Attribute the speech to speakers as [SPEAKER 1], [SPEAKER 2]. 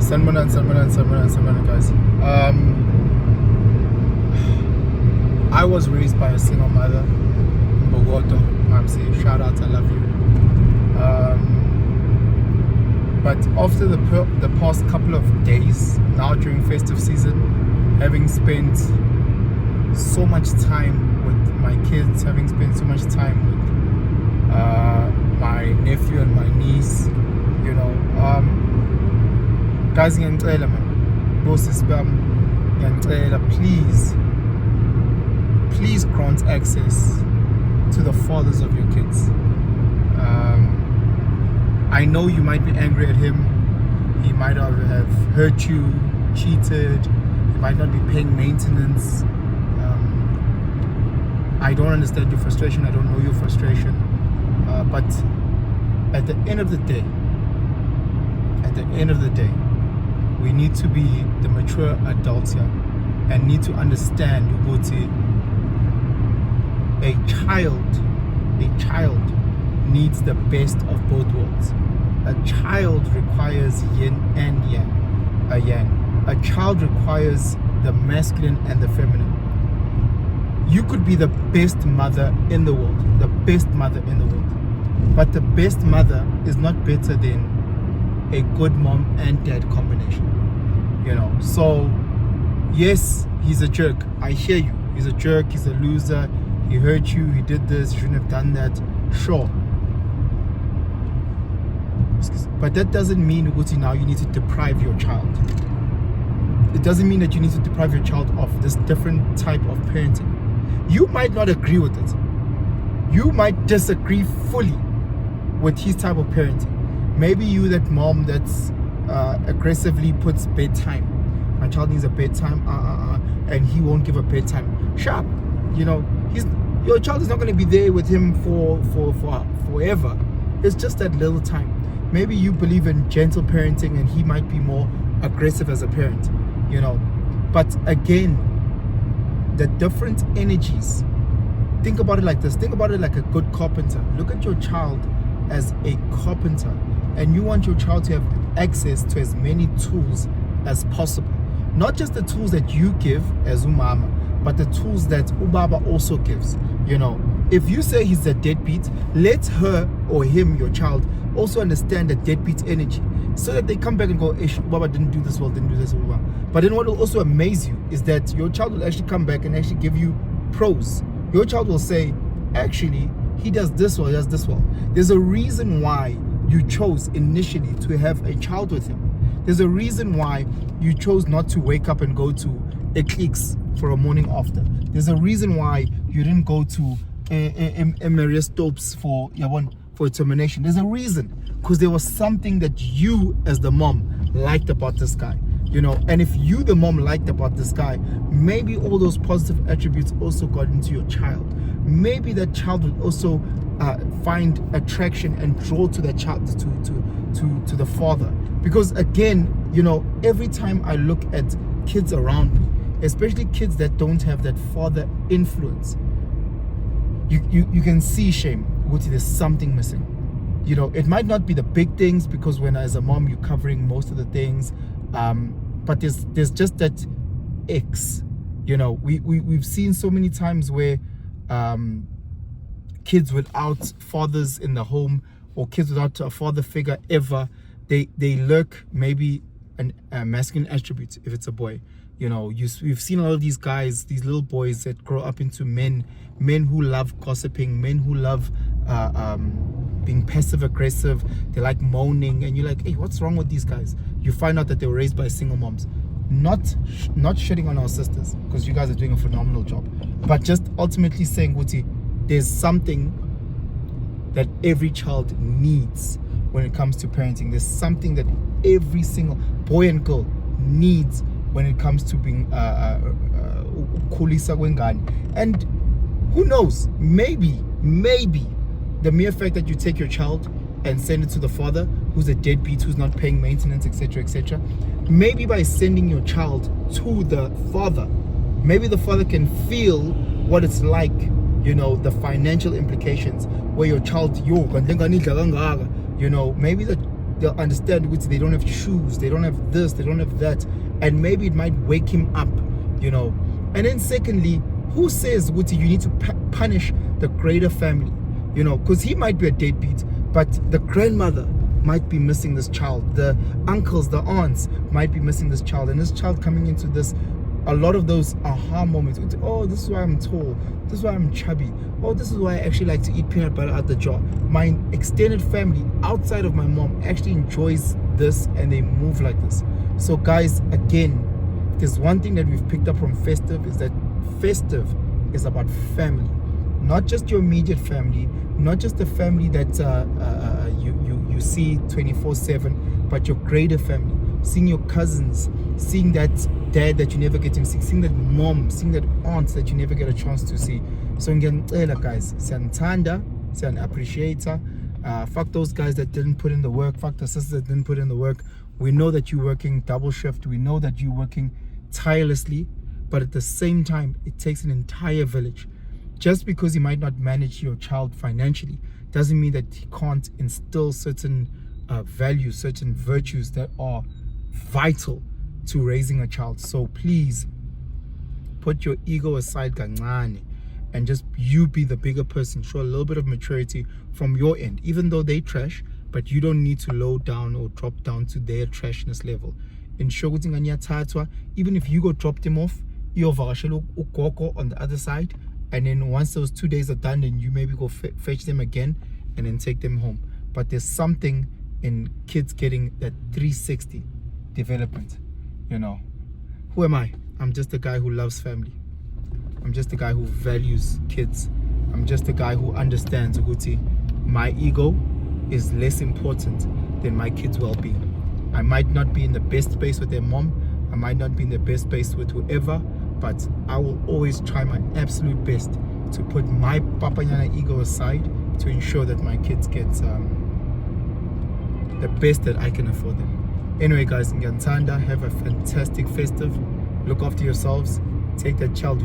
[SPEAKER 1] Sanmanan, guys. I was raised by a single mother, Bogoto, Mamsi. Shout out, I love you. But after the past couple of days, now during festive season, having spent so much time with my kids, having spent so much time with my nephew and my niece, you know, guys, ngiyacela man, bosses bam, ngiyacela, please grant access to the fathers of your kids. I know you might be angry at him. He might have hurt you, cheated. He might not be paying maintenance. I don't understand your frustration. I don't know your frustration. But at the end of the day, we need to be the mature adults here and need to understand a child needs the best of both worlds. A child requires yin and yang. A child requires the masculine and the feminine. You could be the best mother in the world, but the best mother is not better than a good mom and dad combination. You know, so yes, he's a jerk. I hear you. He's a jerk, he's a loser, he hurt you, he did this, he shouldn't have done that. Sure. But that doesn't mean Uguti now you need to deprive your child. It doesn't mean that you need to deprive your child of this different type of parenting. You might not agree with it. You might disagree fully with his type of parenting. Maybe you, that mom that's aggressively puts bedtime. My child needs a bedtime, and he won't give a bedtime. Sharp, you know, your child is not going to be there with him for forever. It's just that little time. Maybe you believe in gentle parenting, and he might be more aggressive as a parent, you know. But again, the different energies. Think about it like this. Think about it like a good carpenter. Look at your child as a carpenter, and you want your child to have access to as many tools as possible. Not just the tools that you give as umama, but the tools that ubaba also gives. You know, if you say he's a deadbeat, let her or him, your child, also understand the deadbeat energy, so that they come back and go, Ish, Baba didn't do this well. But then what will also amaze you is that your child will actually come back and actually give you pros. Your child will say, actually, he does this well, he does this well. There's a reason why you chose initially to have a child with him. There's a reason why you chose not to wake up and go to Eclipse for a morning after. There's a reason why you didn't go to Maria Stopes for termination. There's a reason, because there was something that you as the mom liked about this guy, you know. And if you, the mom, liked about this guy, maybe all those positive attributes also got into your child. Maybe that child would also find attraction and draw to that child, to the father. Because again, you know, every time I look at kids around me, especially kids that don't have that father influence, you can see, shame, there's something missing. You know, it might not be the big things, because when as a mom you're covering most of the things, but there's just that X. You know, we've seen so many times where kids without fathers in the home, or kids without a father figure ever, they lurk maybe a masculine attribute if it's a boy. You know, we've seen a lot of these guys, these little boys that grow up into men who love gossiping, men who love being passive aggressive. They like moaning, and you're like, hey, what's wrong with these guys? You find out that they were raised by single moms. Not shitting on our sisters, because you guys are doing a phenomenal job, but just ultimately saying, Wuti, there's something that every child needs when it comes to parenting. There's something that every single boy and girl needs when it comes to being kulisa kwengane. And who knows, maybe the mere fact that you take your child and send it to the father who's a deadbeat, who's not paying maintenance, etc., maybe by sending your child to the father, maybe the father can feel what it's like, you know, the financial implications, where your child, you know, maybe they'll understand which they don't have shoes, they don't have this, they don't have that, and maybe it might wake him up, you know. And then secondly, who says which you need to punish the greater family, you know, because he might be a deadbeat, but the grandmother might be missing this child, the uncles, the aunts might be missing this child, and this child coming into this, a lot of those aha moments. Oh, this is why I'm tall, this is why I'm chubby, oh, this is why I actually like to eat peanut butter at the jar. My extended family outside of my mom actually enjoys this and they move like this. So guys, again, there's one thing that we've picked up from Festive, is that Festive is about family, not just your immediate family, not just the family that you see 24/7, but your greater family, seeing your cousins, seeing that dad that you never get to see, seeing that mom, seeing that aunt that you never get a chance to see. So ngiyacela guys, siyanithanda, siyan-appreciate. Fuck those guys that didn't put in the work, fuck the sisters that didn't put in the work. We know that you're working double shift, we know that you're working tirelessly, but at the same time, it takes an entire village. Just because he might not manage your child financially doesn't mean that he can't instill certain values, certain virtues that are vital to raising a child. So please put your ego aside kancane, and just you be the bigger person. Show a little bit of maturity from your end, even though they trash, but you don't need to low down or drop down to their trashness level. Ensure ukuthi ingane iyathathwa, even if you go drop them off, iyovakashela ugogo on the other side, and then once those 2 days are done, then you maybe go fetch them again and then take them home. But there's something in kids getting that 360 development, you know. Who am I? I'm just a guy who loves family. I'm just a guy who values kids. I'm just a guy who understands ukuthi my ego is less important than my kids' well-being. I might not be in the best space with their mom, I might not be in the best space with whoever, but I will always try my absolute best to put my papanyana ego aside to ensure that my kids get the best that I can afford them. Anyway guys, ngiyantanda, have a fantastic Festive. Look after yourselves. Take that child